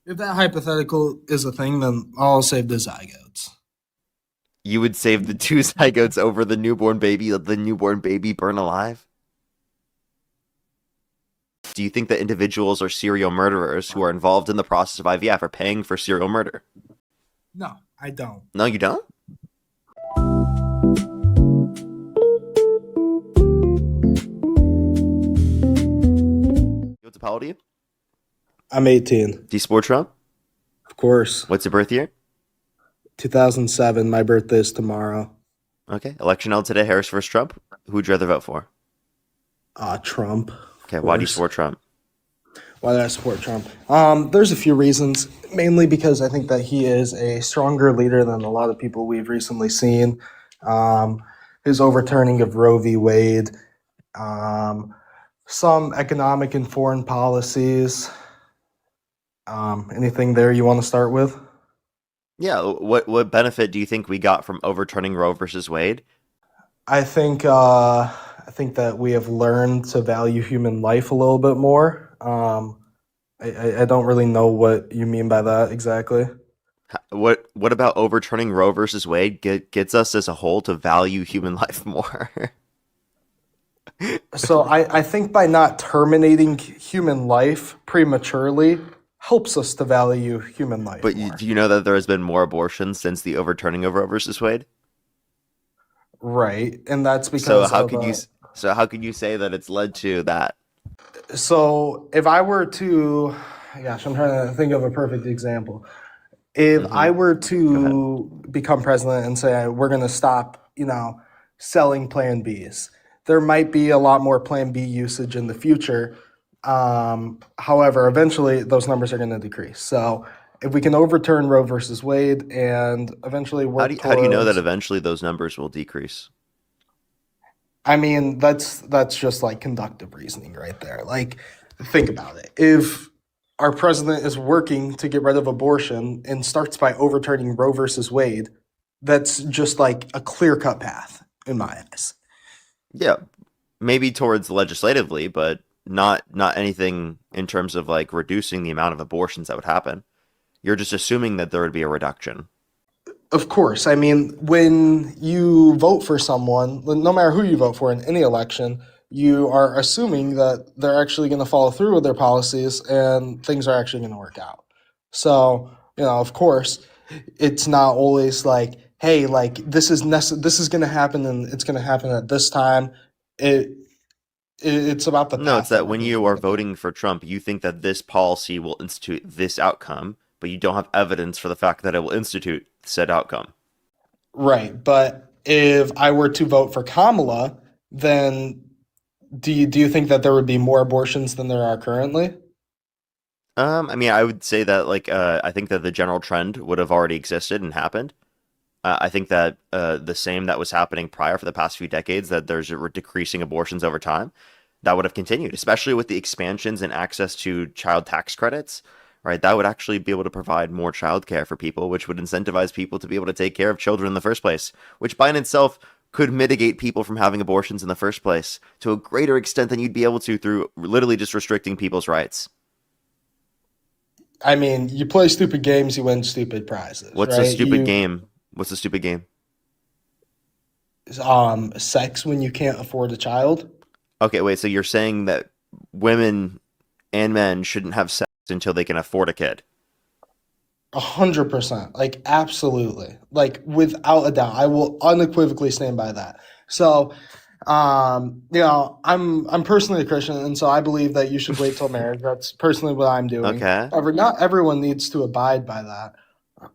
If that hypothetical is a thing, then I'll save the zygotes. You would save the two zygotes over the newborn baby, let the newborn baby burn alive? Do you think that individuals or serial murderers who are involved in the process of IVF are paying for serial murder? No, I don't. No, you don't? What's the poll to you? I'm 18. Do you support Trump? Of course. What's your birth year? 2007. My birthday is tomorrow. Okay. Election held today, Harris versus Trump. Who would you rather vote for? Trump, Okay, of why do you course. support Trump? Why do I support Trump? There's a few reasons. Mainly because I think that he is a stronger leader than a lot of people we've recently seen. Um, his overturning of Roe v. Wade, um, some economic and foreign policies. Anything there you want to start with? Yeah, what benefit do you think we got from overturning Roe versus Wade? I think that we have learned to value human life a little bit more. I don't really know what you mean by that exactly. What about overturning Roe versus Wade gets us as a whole to value human life more? So I think by not terminating human life prematurely helps us to value human life But more. do you know that there has been more abortions since the overturning of Roe versus Wade? Right. And that's So because how of could you so how could you say that it's led to that? so if I were to gosh, I'm trying to think of a perfect example. If Mm-hmm. I were Go ahead. to become president and say we're going to stop, selling Plan Bs, there might be a lot more Plan B usage in the future. However, eventually those numbers are going to decrease. So if we can overturn Roe versus Wade and eventually work How do you know that towards, eventually those numbers will decrease? I mean, that's just like conductive reasoning right there. Like, think about it. If our president is working to get rid of abortion and starts by overturning Roe versus Wade, that's just like a clear cut path in my eyes. Yeah, maybe towards legislatively, but not anything in terms of like reducing the amount of abortions that would happen. You're just assuming that there would be a reduction. Of course, I mean, when you vote for someone, no matter who you vote for in any election, you are assuming that they're actually going to follow through with their policies and things are actually going to work out. So, of course, it's not always like, hey, like this is going to happen and it's going to happen at this time. It, it's about the No, it's path that that we're when you are taking. voting for Trump, you think that this policy will institute this outcome, but you don't have evidence for the fact that it will institute said outcome. Right, but if I were to vote for Kamala, then do you think that there would be more abortions than there are currently? I mean, I would say that I think that the general trend would have already existed and happened. I think that the same that was happening prior for the past few decades, that there's a decreasing abortions over time, that would have continued, especially with the expansions and access to child tax credits, right? That would actually be able to provide more childcare for people, which would incentivize people to be able to take care of children in the first place, which by in itself could mitigate people from having abortions in the first place to a greater extent than you'd be able to through literally just restricting people's rights. I mean, you play stupid games, you win stupid prizes, What's a right? stupid You game? What's a stupid game? sex when you can't afford a child. Okay, wait, so you're saying that women and men shouldn't have sex until they can afford a kid? 100%, like absolutely, like without a doubt, I will unequivocally stand by that. So, I'm personally a Christian, and so I believe that you should wait till marriage. That's personally what I'm doing. Okay. However, not everyone needs to abide by that.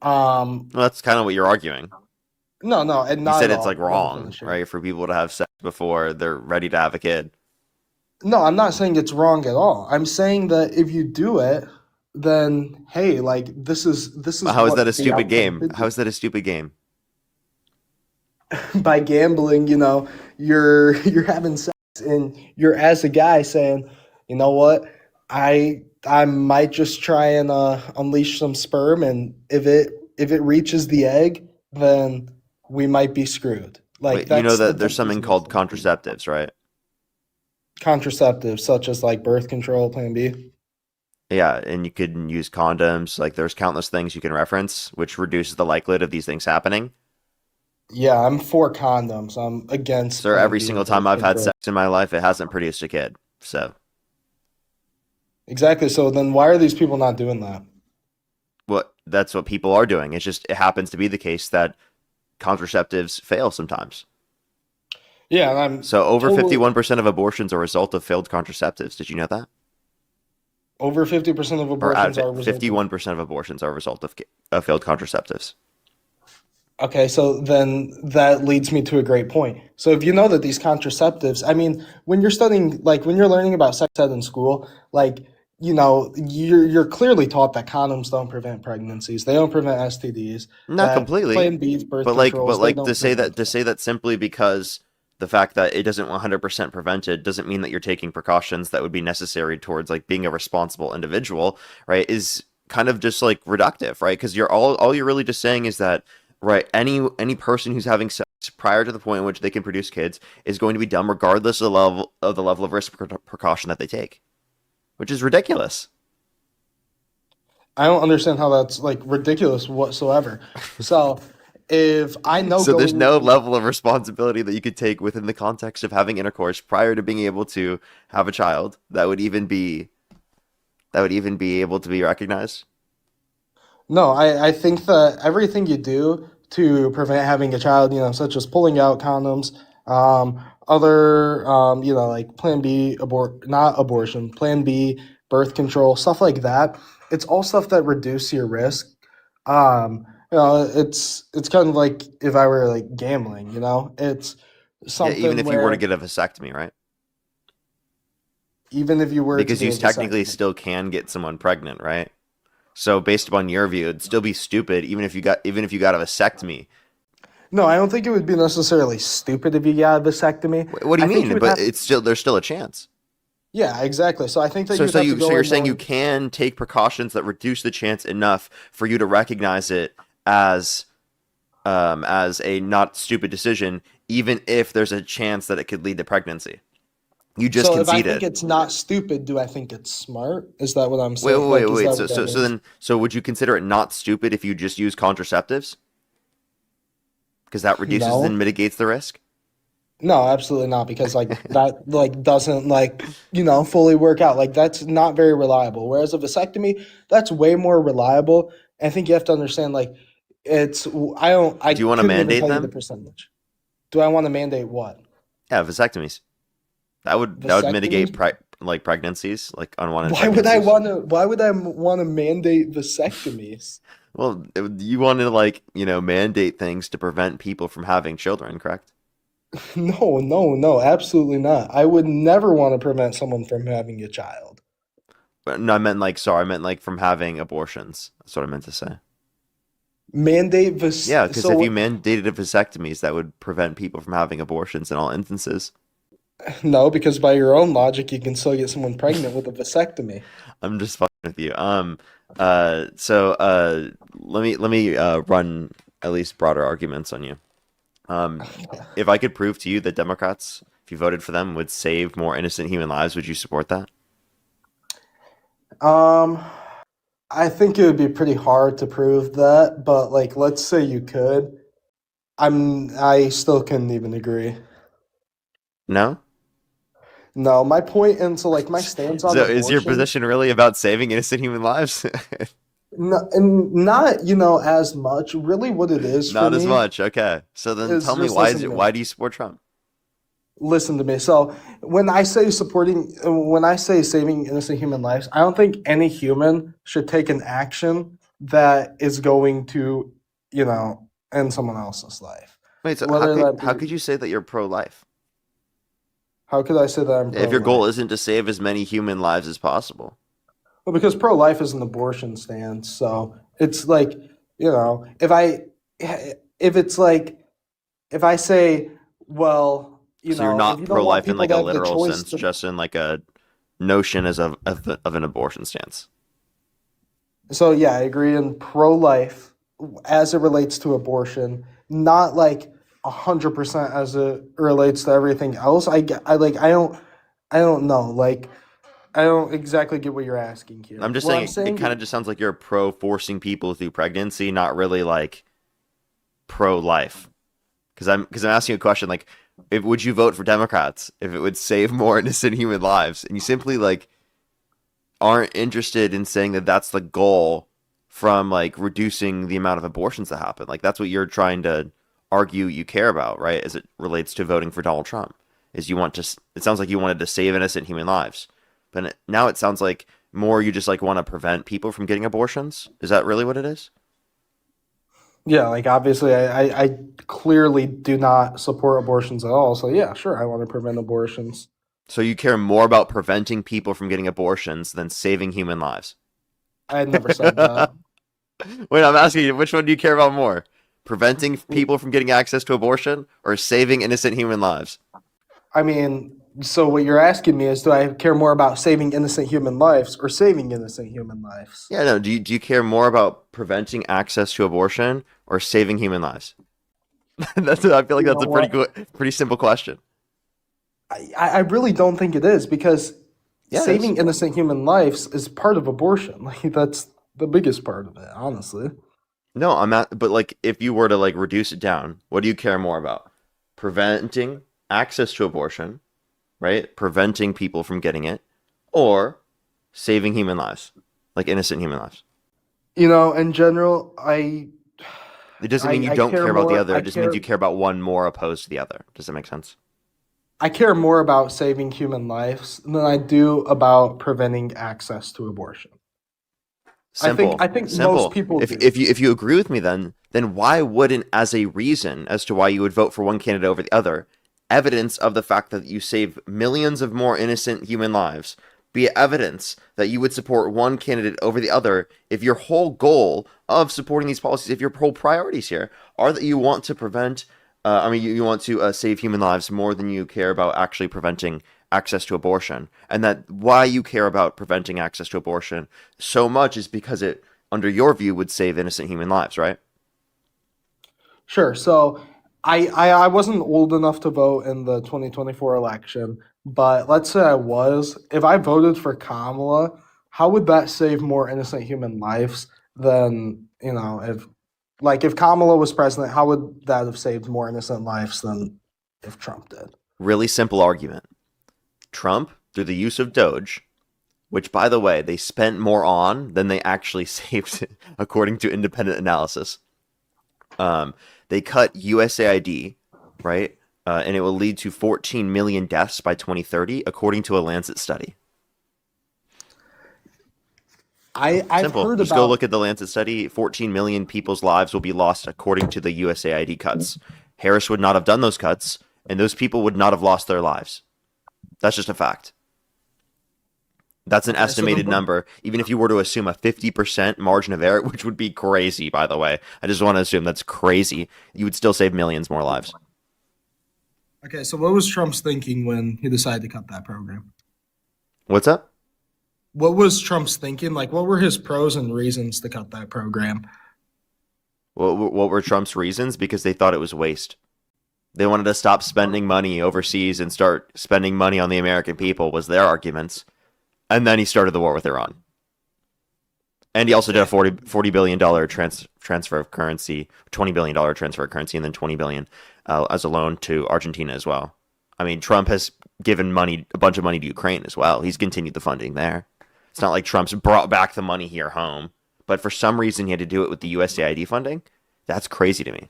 Um, Well, that's kind of what you're arguing. no, no, and You not said at it's like all. Let me wrong, finish here. right? For people to have sex before they're ready to have a kid. No, I'm not saying it's wrong at all. I'm saying that if you do it, then hey, like this is How is that a what the stupid outcome game? could How be. is that a stupid game? By gambling, you're having sex and you're as a guy saying, you know what, I might just try and unleash some sperm, and if it reaches the egg, then we might be screwed. Like Wait, you know that's the that there's type of something things called that you do. contraceptives, right? Contraceptives such as like birth control, Plan B. Yeah, and you can use condoms. Like there's countless things you can reference, which reduces the likelihood of these things happening. Yeah, I'm for condoms. I'm against So Plan every B or single time birth I've had control. sex in my life, it hasn't produced a kid. So Exactly. So then why are these people not doing that? that's what people are doing. It's just it happens to be the case that contraceptives fail sometimes. Yeah, and I'm So over totally 51% of abortions are a result of failed contraceptives. Did you know that? over 50% of Or out abortions of it, are a result of. 51% of abortions are a result of failed contraceptives. Okay, so then that leads me to a great point. So if you know that these contraceptives, I mean, when you're studying, like when you're learning about sex ed in school, like you're clearly taught that condoms don't prevent pregnancies, they don't prevent STDs, Not that completely, Plan B's, birth but controls, they like don't prevent to that. say that simply because the fact that it doesn't 100% prevent it doesn't mean that you're taking precautions that would be necessary towards like being a responsible individual, right? Is kind of just like reductive, right? Because all you're really just saying is that right any person who's having sex prior to the point in which they can produce kids is going to be dumb regardless of the level of risk precaution that they take, which is ridiculous. I don't understand how that's like ridiculous whatsoever. So if I know So there's going no into level of responsibility that you could take within the context of having intercourse prior to being able to have a child that would even be able to be recognized. No, I think that everything you do to prevent having a child, such as pulling out condoms, other, like Plan B, not abortion, Plan B, birth control, stuff like that. It's all stuff that reduce your risk. It's kind of like if I were like gambling, it's Yeah, even something if you were to where get a vasectomy, right? even if you were to Because you get a technically vasectomy. still can get someone pregnant, right? So based upon your view, it'd still be stupid even if you got a vasectomy. No, I don't think it would be necessarily stupid if you got a vasectomy. What do you I think you mean? would But have. it's still there's still a chance. Yeah, exactly. So I think that you'd have to So go you're in saying you knowing. can take precautions that reduce the chance enough for you to recognize it as as a not stupid decision, even if there's a chance that it could lead to pregnancy. You just So if I think conceded. it's not stupid, do I think it's smart? Is that what I'm saying? Like, is Wait. that what that means? So would you consider it not stupid if you just use contraceptives? Because that reduces and No, mitigates the risk. no, absolutely not. Because like that, like doesn't like fully work out. Like that's not very reliable. Whereas a vasectomy, that's way more reliable. I think you have to understand. Like, it's I don't. I Do you want to couldn't even mandate tell you the them? percentage. Do I want to mandate what? Yeah, vasectomies. That would mitigate Vasectomy? like pregnancies, like unwanted Why would I pregnancies. want to? Why would I want to mandate vasectomies? Well, you want to like mandate things to prevent people from having children, correct? No, no, no, absolutely not. I would never want to prevent someone from having a child. No, I meant like sorry, I meant like from having abortions. That's what I meant to say. Mandate this. Yeah, because if you So mandated vasectomies, that would prevent people from having abortions in all instances. no, because by your own logic, you can still get someone pregnant with a vasectomy. I'm just fucking with you. So let me run at least broader arguments on you. Um, if I could prove to you that Democrats, if you voted for them, would save more innocent human lives, would you support that? Um, I think it would be pretty hard to prove that, but like, let's say you could. I still couldn't even agree. No. No, my point into like my stance on So is your abortion, position really about saving innocent human lives? no, and not as much. Really, what it is for Not as me much. Okay. So then is tell me just listen to me. why do you support Trump? Listen to me. So when I say saving innocent human lives, I don't think any human should take an action that is going to, end someone else's life. Wait, so Whether that how be, could you say that you're pro-life? how could I say that I'm If your goal pro-life? isn't to save as many human lives as possible. Well, because pro-life is an abortion stance, so it's like, if it's like, if I say, well, So you're if not you don't want pro-life in people like to a have the literal choice sense, to. just in like a notion as of an abortion stance. So yeah, I agree in pro-life as it relates to abortion, not like 100% as it relates to everything else. I like I don't know. Like I don't exactly get what you're asking I'm here. just What saying I'm it kind of saying, just sounds like you're pro forcing people through pregnancy, not really like pro life. Because I'm asking you a question like, if would you vote for Democrats if it would save more innocent human lives? And you simply like aren't interested in saying that that's the goal from like reducing the amount of abortions that happen. Like that's what you're trying to argue you care about, right? As it relates to voting for Donald Trump, is you want to. It sounds like you wanted to save innocent human lives, but now it sounds like more you just like want to prevent people from getting abortions. Is that really what it is? yeah, like obviously, I clearly do not support abortions at all. So yeah, sure, I want to prevent abortions. So you care more about preventing people from getting abortions than saving human lives. I had never said that. Wait, I'm asking you, which one do you care about more? Preventing people from getting access to abortion or saving innocent human lives? I mean, so what you're asking me is, do I care more about saving innocent human lives or saving innocent human lives? Yeah, no. Do you care more about preventing access to abortion or saving human lives? I feel like You that's know a pretty what? good, pretty simple question. I really don't think it is because Yeah, it is. saving innocent human lives is part of abortion. Like that's the biggest part of it, honestly. No, I'm not. But like, if you were to like reduce it down, what do you care more about? Preventing access to abortion, right? Preventing people from getting it, or saving human lives, like innocent human lives. You know, in general, It doesn't mean you I don't care care about the more. other. It just means you care about one more opposed to the other. Does that make sense? I care more about saving human lives than I do about preventing access to abortion. I Simple, think most simple. people If do. if you agree with me, then why wouldn't, as a reason as to why you would vote for one candidate over the other, evidence of the fact that you save millions of more innocent human lives be evidence that you would support one candidate over the other if your whole goal of supporting these policies, if your whole priorities here are that you want to prevent, you want to save human lives more than you care about actually preventing access to abortion, and that why you care about preventing access to abortion so much is because it, under your view, would save innocent human lives, right? Sure. So I wasn't old enough to vote in the 2024 election, but let's say I was. If I voted for Kamala, how would that save more innocent human lives than, if Kamala was president, how would that have saved more innocent lives than if Trump did? Really simple argument. Trump, through the use of Doge, which, by the way, they spent more on than they actually saved, according to independent analysis. Um, they cut USAID, right? And it will lead to 14 million deaths by 2030, according to a Lancet study. I've Simple. heard Just go about look at the Lancet study. 14 million people's lives will be lost, according to the USAID cuts. Harris would not have done those cuts, and those people would not have lost their lives. That's just a fact. That's an okay, so estimated number. Even if you were to assume a 50% margin of error, which would be crazy, by the way. I just want to assume that's crazy. You would still save millions more lives. okay, so what was Trump's thinking when he decided to cut that program? What's up? What was Trump's thinking? Like, what were his pros and reasons to cut that program? What were Trump's reasons? Because they thought it was waste. They wanted to stop spending money overseas and start spending money on the American people, was their arguments. And then he started the war with Iran. And he also did a $40 billion transfer of currency, $20 billion transfer of currency, and then $20 billion as a loan to Argentina as well. I mean, Trump has given a bunch of money to Ukraine as well. He's continued the funding there. It's not like Trump's brought back the money here home. But for some reason, he had to do it with the USAID funding. That's crazy to me.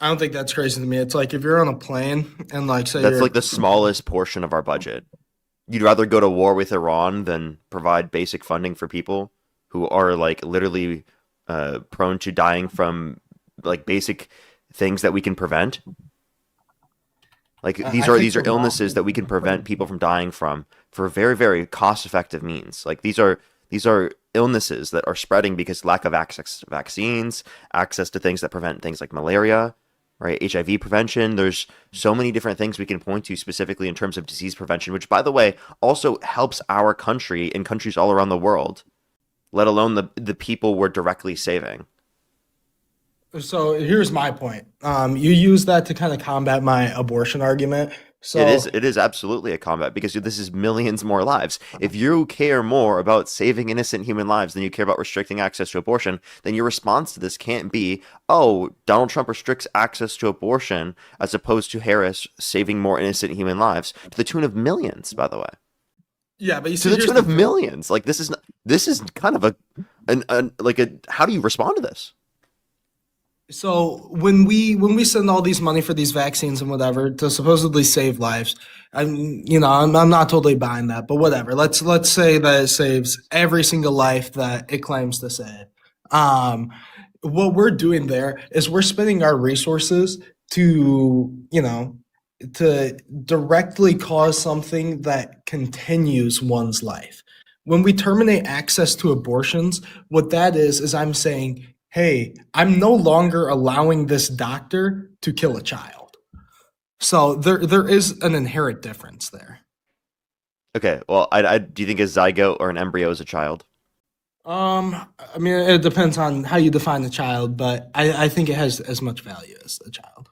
I don't think that's crazy to me. It's like if you're on a plane and like say That's like you're the smallest portion of our budget. You'd rather go to war with Iran than provide basic funding for people who are like literally prone to dying from like basic things that we can prevent. Like these I are think these are the wrong illnesses that we can prevent people from dying from for very, very cost effective means. Like these are illnesses that are spreading because lack of access to vaccines, access to things that prevent things like malaria, right? HIV prevention. There's so many different things we can point to specifically in terms of disease prevention, which by the way also helps our country and countries all around the world, let alone the people we're directly saving. So here's my point. You use that to kind of combat my abortion argument, So It is absolutely a combat because this is millions more lives. If you care more about saving innocent human lives than you care about restricting access to abortion, then your response to this can't be, oh, Donald Trump restricts access to abortion as opposed to Harris saving more innocent human lives to the tune of millions, by the way. yeah, but you To see, the here's tune the of thing. millions. Like this is kind of a how do you respond to this? So when we send all these money for these vaccines and whatever to supposedly save lives, I'm not totally buying that, but whatever. Let's say that it saves every single life that it claims to save. Um, what we're doing there is we're spending our resources to to directly cause something that continues one's life. When we terminate access to abortions, what that is I'm saying, hey, I'm no longer allowing this doctor to kill a child. So there is an inherent difference there. Okay, well, I do you think a zygote or an embryo is a child? I mean, it depends on how you define the child, but I think it has as much value as a child.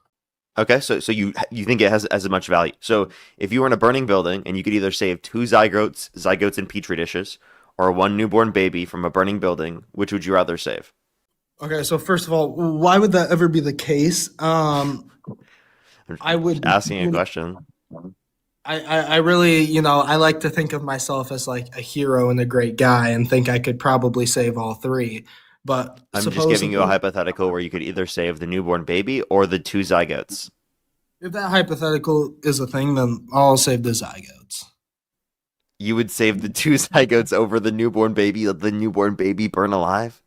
Okay, so you think it has as much value. So if you were in a burning building and you could either save two zygotes in petri dishes, or one newborn baby from a burning building, which would you rather save? Okay, so first of all, why would that ever be the case? I'm I just would, asking a question. I really, I like to think of myself as like a hero and a great guy and think I could probably save all three. But I'm just giving you a supposedly, hypothetical where you could either save the newborn baby or the two zygotes. if that hypothetical is a thing, then I'll save the zygotes. You would save the two zygotes over the newborn baby, let the newborn baby burn alive?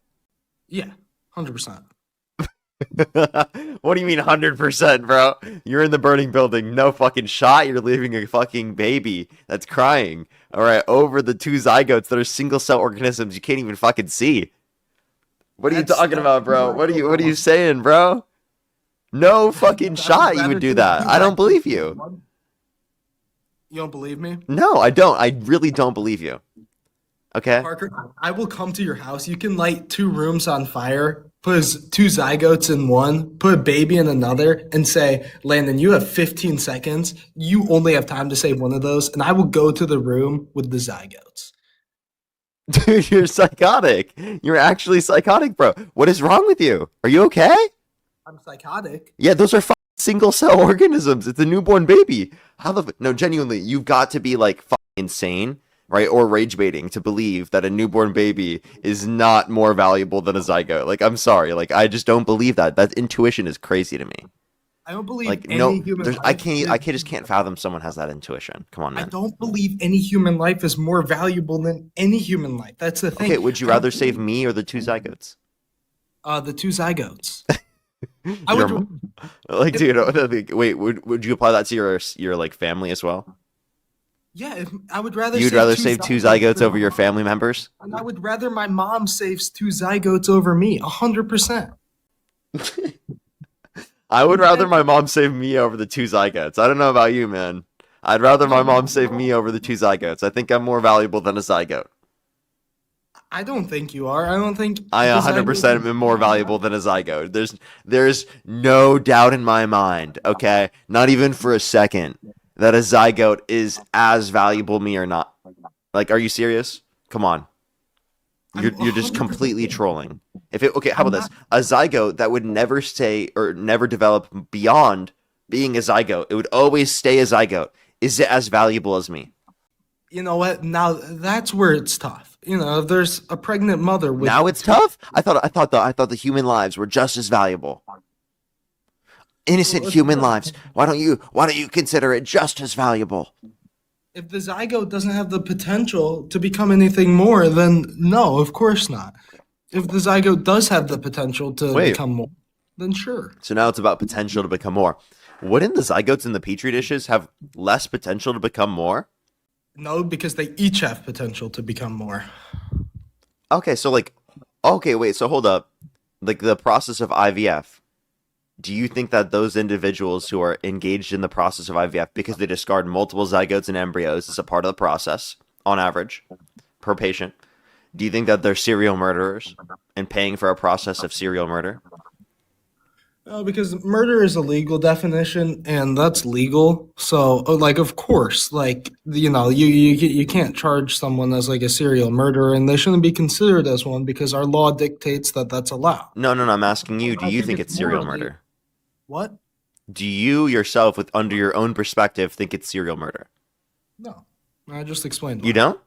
Yeah, 100%. What do you mean 100%, bro? You're in the burning building, no fucking shot. You're leaving a fucking baby that's crying. All right, over the two zygotes that are single cell organisms you can't even fucking see. What are you talking That's about, bro? What are you saying, bro? No fucking I would shot you would rather do save that. two I don't zygotes believe than you. one. You don't believe me? No, I don't. I really don't believe you. Okay? Parker, I will come to your house. You can light two rooms on fire, put two zygotes in one, put a baby in another, and say, Landon, you have 15 seconds. You only have time to save one of those, and I will go to the room with the zygotes. Dude, you're psychotic. You're actually psychotic, bro. What is wrong with you? Are you okay? I'm psychotic. Yeah, those are single cell organisms. It's a newborn baby. How the no, genuinely, you've got to be like fucking insane, right? Or rage baiting to believe that a newborn baby is not more valuable than a zygote. Like, I'm sorry. Like, I just don't believe that. That intuition is crazy to me. I don't believe Like, no, any human there's I life can't is. I can't just can't fathom someone has that intuition. Come on, I man. don't believe any human life is more valuable than any human life. That's the Okay, thing. would you I don't rather save me or the two zygotes? the two zygotes. I would. You're like, If, dude, wait, would you apply that to your like family as well? yeah, I would rather You'd save rather two save two zygotes zygotes than over your family members? and I would rather my mom saves two zygotes over me, 100%. I would rather And my mom save me over the two zygotes. I don't know about you, man. I'd rather my mom save me over the two zygotes. I think I'm more valuable than a zygote. I don't think you are. I don't think I the zygote. 100% am more valuable than a zygote. There's no doubt in my mind, okay? Not even for a second that a zygote is as valuable me or not. Like, are you serious? Come on. I'm You're just 100%. completely trolling. If it okay, how I'm about this? not. A zygote that would never stay or never develop beyond being a zygote. It would always stay a zygote. Is it as valuable as me? You know what? Now that's where it's tough. If there's a pregnant mother Now with it's two. tough. I thought the human lives were just as valuable. Innocent human lives. Why don't you consider it just as valuable? If the zygote doesn't have the potential to become anything more, then no, of course not. If the zygote does have the potential to Wait. become more, then sure. So now it's about potential to become more. Wouldn't the zygotes in the petri dishes have less potential to become more? No, because they each have potential to become more. Okay, so like, okay, wait, so hold up. Like the process of IVF, do you think that those individuals who are engaged in the process of IVF, because they discard multiple zygotes and embryos as a part of the process, on average, per patient, do you think that they're serial murderers and paying for a process of serial murder? Because murder is a legal definition, and that's legal. So, like, of course, like, you can't charge someone as like a serial murderer, and they shouldn't be considered as one because our law dictates that that's allowed. No, no, no. I'm asking you. But Do I you think think it's it's serial morally murder? what? Do you yourself, with under your own perspective, think it's serial murder? No, I just explained You why. don't.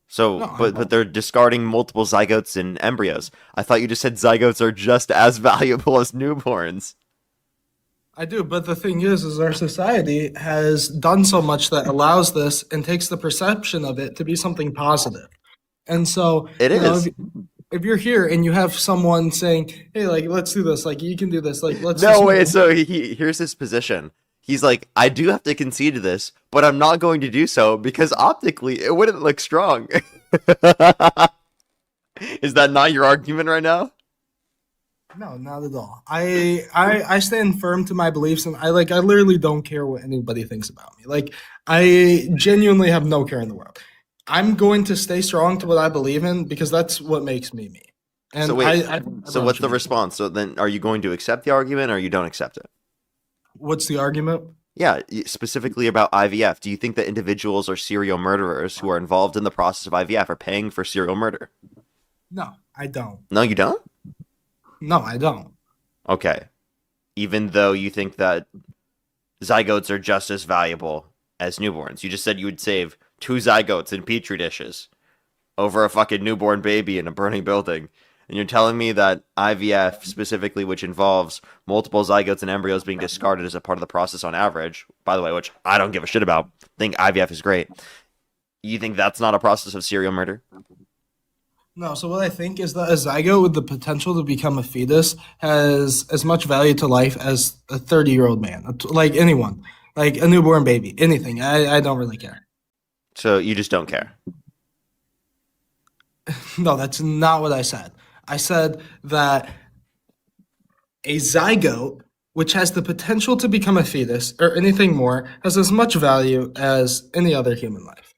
So, No, I but don't. they're discarding multiple zygotes and embryos. I thought you just said zygotes are just as valuable as newborns. I do, but the thing is our society has done so much that allows this and takes the perception of it to be something positive. And so, It you know, is. if you're here and you have someone saying, "Hey, like, let's do this. Like, you can do this. Like, let's No just way. move." So here's his position. He's like, I do have to concede to this, but I'm not going to do so because optically it wouldn't look strong. Is that not your argument right now? No, not at all. I stand firm to my beliefs, and I literally don't care what anybody thinks about me. Like, I genuinely have no care in the world. I'm going to stay strong to what I believe in because that's what makes me me. So And wait. So everyone what's should the do that. response? So then, are you going to accept the argument or you don't accept it? What's the argument? Yeah, specifically about IVF. Do you think that individuals or serial murderers who are involved in the process of IVF are paying for serial murder? No, I don't. No, you don't? No, I don't. Okay. Even though you think that zygotes are just as valuable as newborns. You just said you would save two zygotes in petri dishes over a fucking newborn baby in a burning building. And you're telling me that IVF, specifically, which involves multiple zygotes and embryos being discarded as a part of the process on average, by the way, which I don't give a shit about, think IVF is great. You think that's not a process of serial murder? No, so what I think is that a zygote with the potential to become a fetus has as much value to life as a 30-year-old man, like anyone, like a newborn baby, anything. I don't really care. So you just don't care. No, that's not what I said. I said that a zygote, which has the potential to become a fetus or anything more, has as much value as any other human life.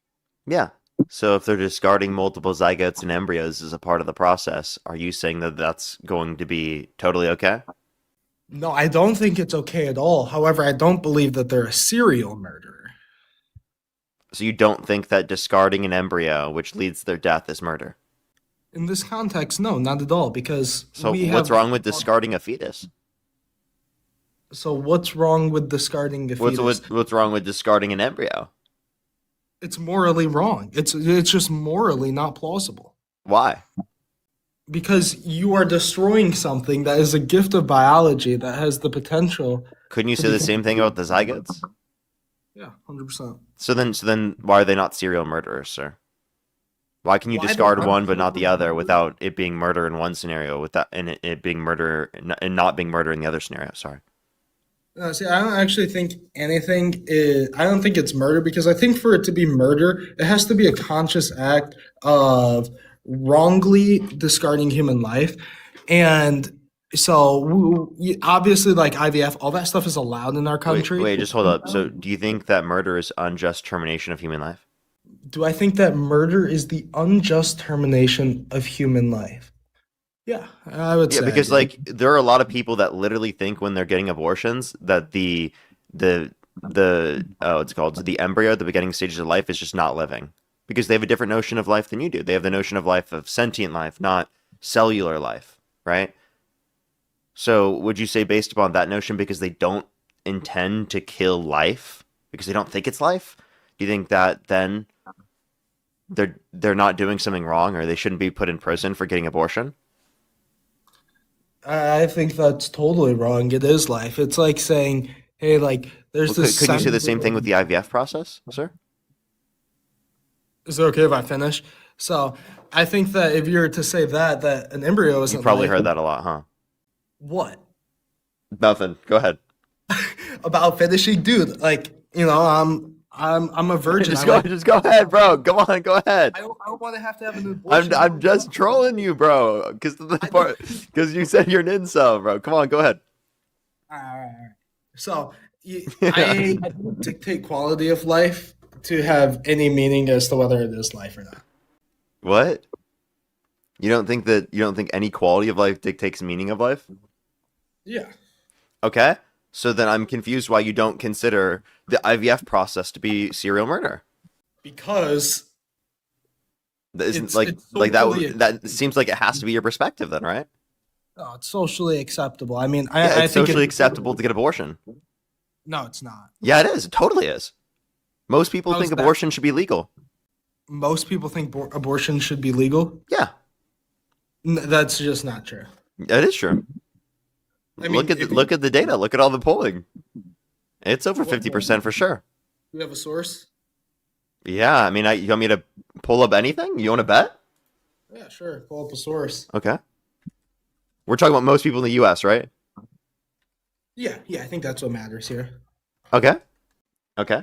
Yeah. So if they're discarding multiple zygotes and embryos as a part of the process, are you saying that that's going to be totally okay? No, I don't think it's okay at all. However, I don't believe that they're a serial murderer. So you don't think that discarding an embryo, which leads to their death, is murder? In this context, no, not at all, because So we what's have. wrong with discarding a fetus? So what's wrong with discarding a fetus? What's wrong with discarding an embryo? It's morally wrong. It's just morally not plausible Why? because you are destroying something that is a gift of biology that has the potential Couldn't you to say the become. same thing about the zygotes? Yeah, 100%. So then, why are they not serial murderers, sir? Why can you Well, I don't. discard one but not the other without it being murder in one scenario, without and it being murder and not being murder in the other scenario? Sorry. See, I don't actually think anything is. I don't think it's murder because I think for it to be murder, it has to be a conscious act of wrongly discarding human life, and so obviously, like IVF, all that stuff is allowed in our Wait, country. wait, just hold up. So, do you think that murder is unjust termination of human life? Do I think that murder is the unjust termination of human life? Yeah, I would Yeah, say I because do. like there are a lot of people that literally think when they're getting abortions that the what's it called the embryo at the beginning stages of life is just not living because they have a different notion of life than you do. They have the notion of life of sentient life, not cellular life, right? So would you say based upon that notion because they don't intend to kill life because they don't think it's life? Do you think that then they're not doing something wrong or they shouldn't be put in prison for getting abortion? I think that's totally wrong. It is life. It's like saying, hey, like there's Well, this couldn't you say the seven. same thing with the IVF process, sir? Is it okay if I finish? So I think that if you were to say that an embryo You isn't probably life, heard that a lot, huh? what Nothing. Go ahead. about finishing, dude? Like I'm a virgin. I like. Just go ahead, bro. Come on, go ahead. I don't want to have an abortion. I'm just trolling you, bro. I don't. Because you said you're an incel, bro. Come on, go ahead. All right. So I don't dictate quality of life to have any meaning as to whether it is life or not. What? You don't think any quality of life dictates meaning of life? Yeah. Okay, so then I'm confused why you don't consider the IVF process to be serial murder. because That isn't it's like socially that seems like it has to be your perspective then, right? no, it's socially acceptable. I mean, Yeah, I it's think socially it. acceptable to get abortion. No, it's not. Yeah, it is. It totally is. Most people How's think that? abortion should be legal. Most people think abortion should be legal. Yeah, That's just not true. that is true. I mean, if Look at the data. Look at all the polling. It's over what 50% for sure. you have a source? Yeah, I mean, you want me to pull up anything? You want to bet? Yeah, sure. Pull up a source. Okay. We're talking about most people in the U.S., right? Yeah, I think that's what matters here. Okay. Okay.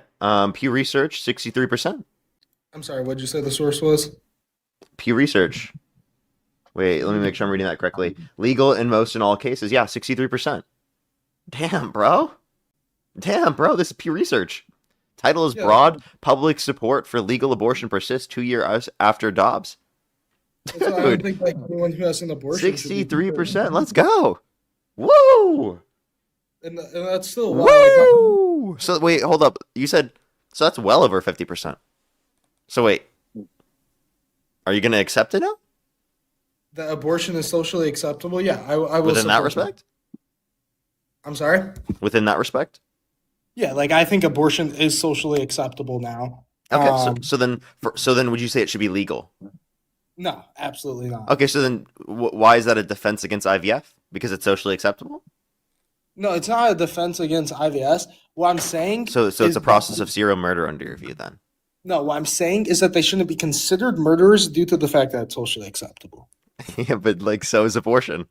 Pew Research, 63%. I'm sorry, what'd you say the source was? Pew Research. Wait, let me make sure I'm reading that correctly. Legal in most in all cases. Yeah, 63%. Damn, bro. Damn, bro. This is Pew Research. Title is Yeah, broad. Public support for legal abortion persists 2 years after Dobbs. that's why I don't Dude, think like anyone who has an abortion should be 63%. Let's go. Woo! and that's still wow. Like Woo! So wait, hold up. You said so that's well over 50%. So wait, are you gonna accept it now? that abortion is socially acceptable. Yeah, I will. Within that support respect? I'm sorry. Within that respect? Yeah, like I think abortion is socially acceptable now. Okay, so then would you say it should be legal? No, absolutely not. Okay, so then why is that a defense against IVF? Because it's socially acceptable? No, it's not a defense against IVS. What I'm saying So it's is a process of serial murder under your view then. no, what I'm saying is that they shouldn't be considered murderers due to the fact that it's socially acceptable. Yeah, but like so is abortion.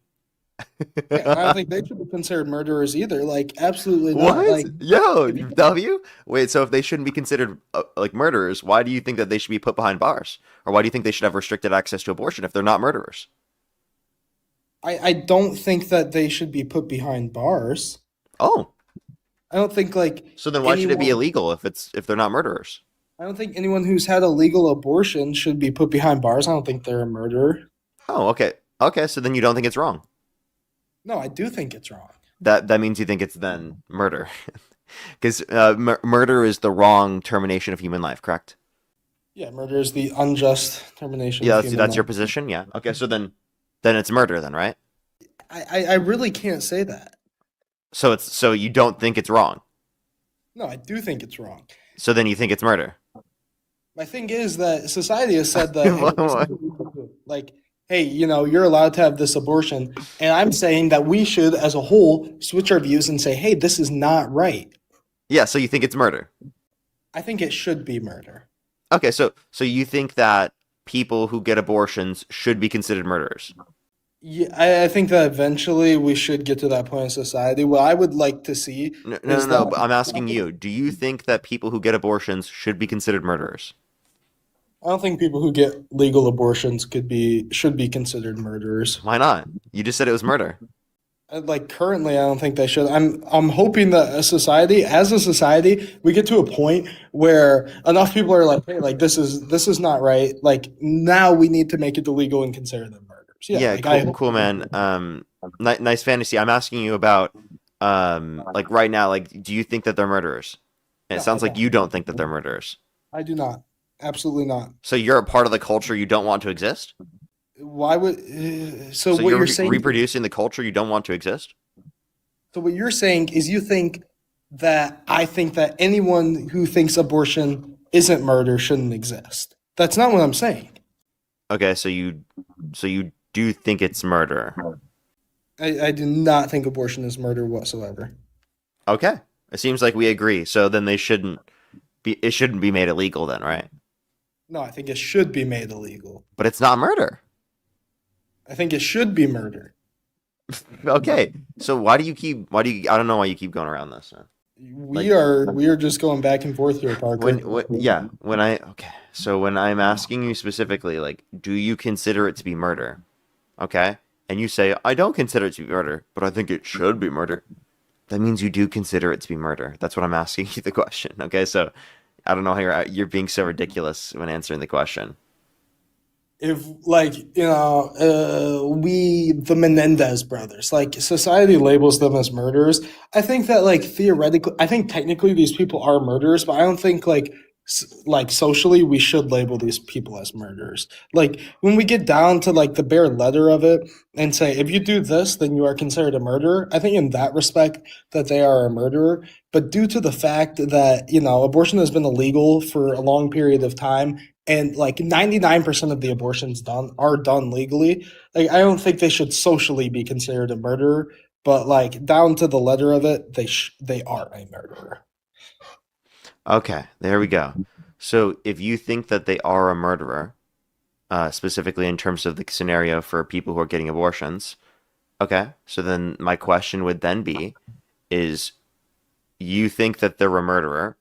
Yeah, I don't think they should be considered murderers either. Like, absolutely not. What? Like, Yo, W? Wait, so if they shouldn't be considered like murderers, why do you think that they should be put behind bars? Or why do you think they should have restricted access to abortion if they're not murderers? I don't think that they should be put behind bars. Oh, I don't think like so then why should it be anyone. illegal if they're not murderers? I don't think anyone who's had a legal abortion should be put behind bars. I don't think they're a murderer. Oh, okay. Okay, so then you don't think it's wrong. No, I do think it's wrong. That means you think it's then murder. Because murder is the wrong termination of human life, correct? Yeah, murder is the unjust termination Yeah, of that's human your life. position. Yeah. Okay, so then it's murder then, right? I really can't say that. So you don't think it's wrong. No, I do think it's wrong. So then you think it's murder. My thing is that society has said that hey, this is illegal. Like, hey, you're allowed to have this abortion, and I'm saying that we should, as a whole, switch our views and say, hey, this is not right. Yeah, so you think it's murder. I think it should be murder. Okay, so you think that people who get abortions should be considered murderers. Yeah, I think that eventually we should get to that point in society. What I would like to see is No, that but I'm asking you, do you think that people who get abortions should be considered murderers? I don't think people who get legal abortions should be considered murderers. Why not? You just said it was murder. Like currently, I don't think they should. I'm hoping that as a society, we get to a point where enough people are like, hey, like this is not right. Like now we need to make it illegal and consider them murders. Yeah, Yeah, like I hope. cool, man. Nice fantasy. I'm asking you about, like right now, like, do you think that they're murderers? And it No, I sounds like don't. you don't think that they're murderers. I do not. Absolutely not. So you're a part of the culture you don't want to exist? Why would so So what you're you're saying? reproducing the culture you don't want to exist? So what you're saying is you think that I think that anyone who thinks abortion isn't murder shouldn't exist. That's not what I'm saying. Okay, so you do think it's murder. I do not think abortion is murder whatsoever. Okay. It seems like we agree. So then it shouldn't be made illegal then, right? No, I think it should be made illegal. But it's not murder. I think it should be murder. Okay. So why do you I don't know why you keep going around this. We are just going back and forth here, Parker. So when I'm asking you specifically, like, do you consider it to be murder? Okay? And you say, I don't consider it to be murder, but I think it should be murder. That means you do consider it to be murder. That's what I'm asking you the question. Okay? So I don't know how you're being so ridiculous when answering the question. if like we the Menendez brothers, like society labels them as murderers. I think that like theoretically, I think technically these people are murderers, but I don't think like socially we should label these people as murderers. Like when we get down to like the bare letter of it and say if you do this then you are considered a murderer, I think in that respect that they are a murderer. But due to the fact that abortion has been illegal for a long period of time and like 99% of the abortions done are done legally, like I don't think they should socially be considered a murderer, but like down to the letter of it they are a murderer. Okay, there we go. So if you think that they are a murderer, specifically in terms of the scenario for people who are getting abortions, okay, so then my question would then be, is you think that they're a murderer?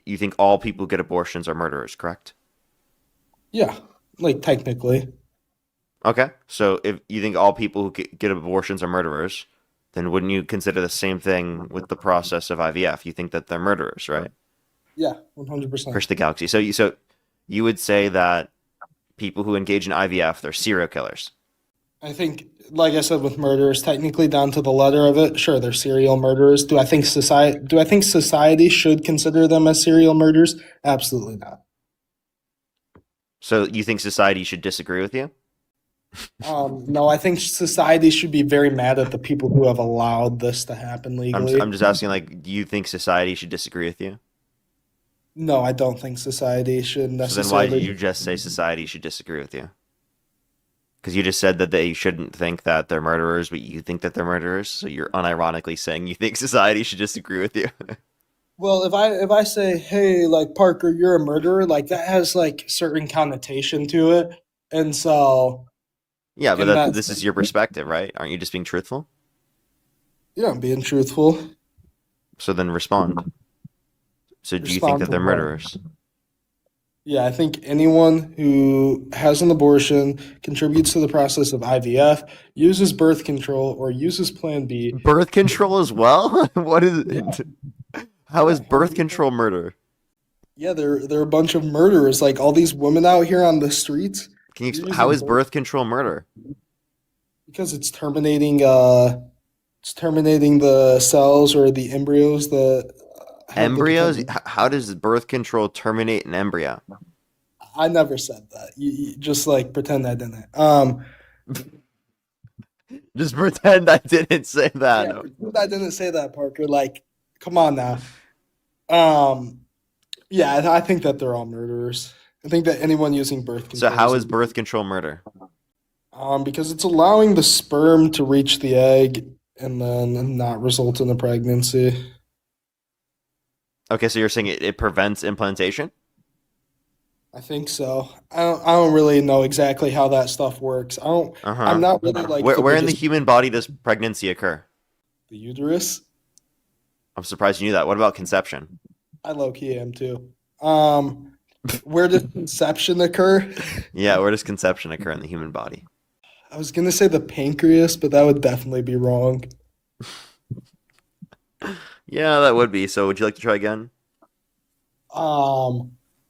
You think all people who get abortions are murderers, correct? Yeah, like technically. Okay, so if you think all people who get abortions are murderers, then wouldn't you consider the same thing with the process of IVF? You think that they're murderers, right? Yeah, 100%. Across the galaxy. So you would say that people who engage in IVF, they're serial killers. I think, like I said, with murderers, technically down to the letter of it, sure, they're serial murderers. Do I think society should consider them as serial murderers? Absolutely not. So you think society should disagree with you? No, I think society should be very mad at the people who have allowed this to happen I'm legally. just asking, like, do you think society should disagree with you? No, I don't think society should So then why did you necessarily. just say society should disagree with you? Because you just said that they shouldn't think that they're murderers, but you think that they're murderers. So you're unironically saying you think society should disagree with you. Well, if I say, "Hey, like Parker, you're a murderer," like that has like certain connotation to it, and so Yeah, but in that this is sense, your perspective, right? Aren't you just being truthful? yeah, I'm being truthful. So then respond. So do you think Respond that to they're what? murderers? Yeah, I think anyone who has an abortion, contributes to the process of IVF, uses birth control, or uses Plan B. Birth control as well? What is Yeah, it? How yeah, is birth control murder? yeah. They're a bunch of murderers. Like all these women out here on the streets. Can you You're how using is birth birth control murder? because it's terminating the cells or the embryos that have the Embryos? potential. How does birth control terminate an embryo? I never said that. You just like pretend I didn't. Just pretend I didn't say that. Yeah, No. pretend I didn't say that, Parker. Like, come on now. Um, yeah, I think that they're all murderers. I think that anyone using birth So control how is a is birth control murder? because it's allowing the sperm to reach the egg and then not result in a pregnancy. Okay, so you're saying it prevents implantation? I think so. I don't really know exactly how that stuff works. I'm Uh-huh. not really like the Where in the biggest human body does pregnancy occur? the uterus. I'm surprised you knew that. What about conception? I low key am too. Um, where does conception occur? Yeah, where does conception occur in the human body? I was gonna say the pancreas, but that would definitely be wrong. Yeah, that would be. So would you like to try again?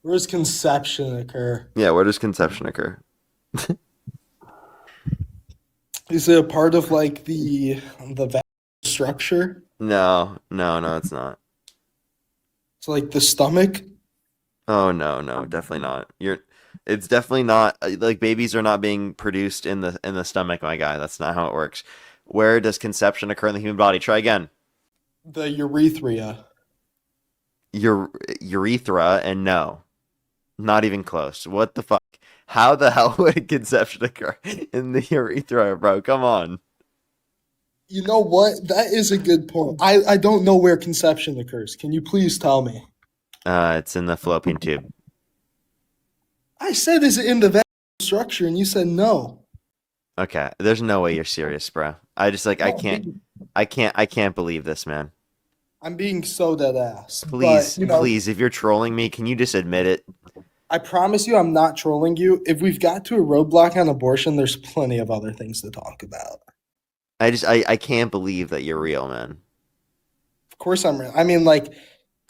Where does conception occur? Yeah, where does conception occur? Is it a part of like the vascular structure? No, no, no, it's not. So like the stomach? Oh no, no, definitely not. It's definitely not like babies are not being produced in the stomach, my guy. That's not how it works. Where does conception occur in the human body? Try again. The urethra. Your urethra and no, not even close. What the fuck? How the hell would conception occur in the urethra, bro? Come on. You know what? That is a good point. I don't know where conception occurs. Can you please tell me? It's in the fallopian tube. I said is it in the vascular structure and you said no. Okay, there's no way you're serious, bro. I just like No, I'm being, I can't believe this, man. I'm being so dead ass. But Please, please, if you're trolling me, can you just admit it? I promise you I'm not trolling you. If we've got to a roadblock on abortion, there's plenty of other things to talk about. I can't believe that you're real, man. Of course I'm real. I mean, like,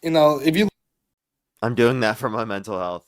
if you I'm doing that for my mental health.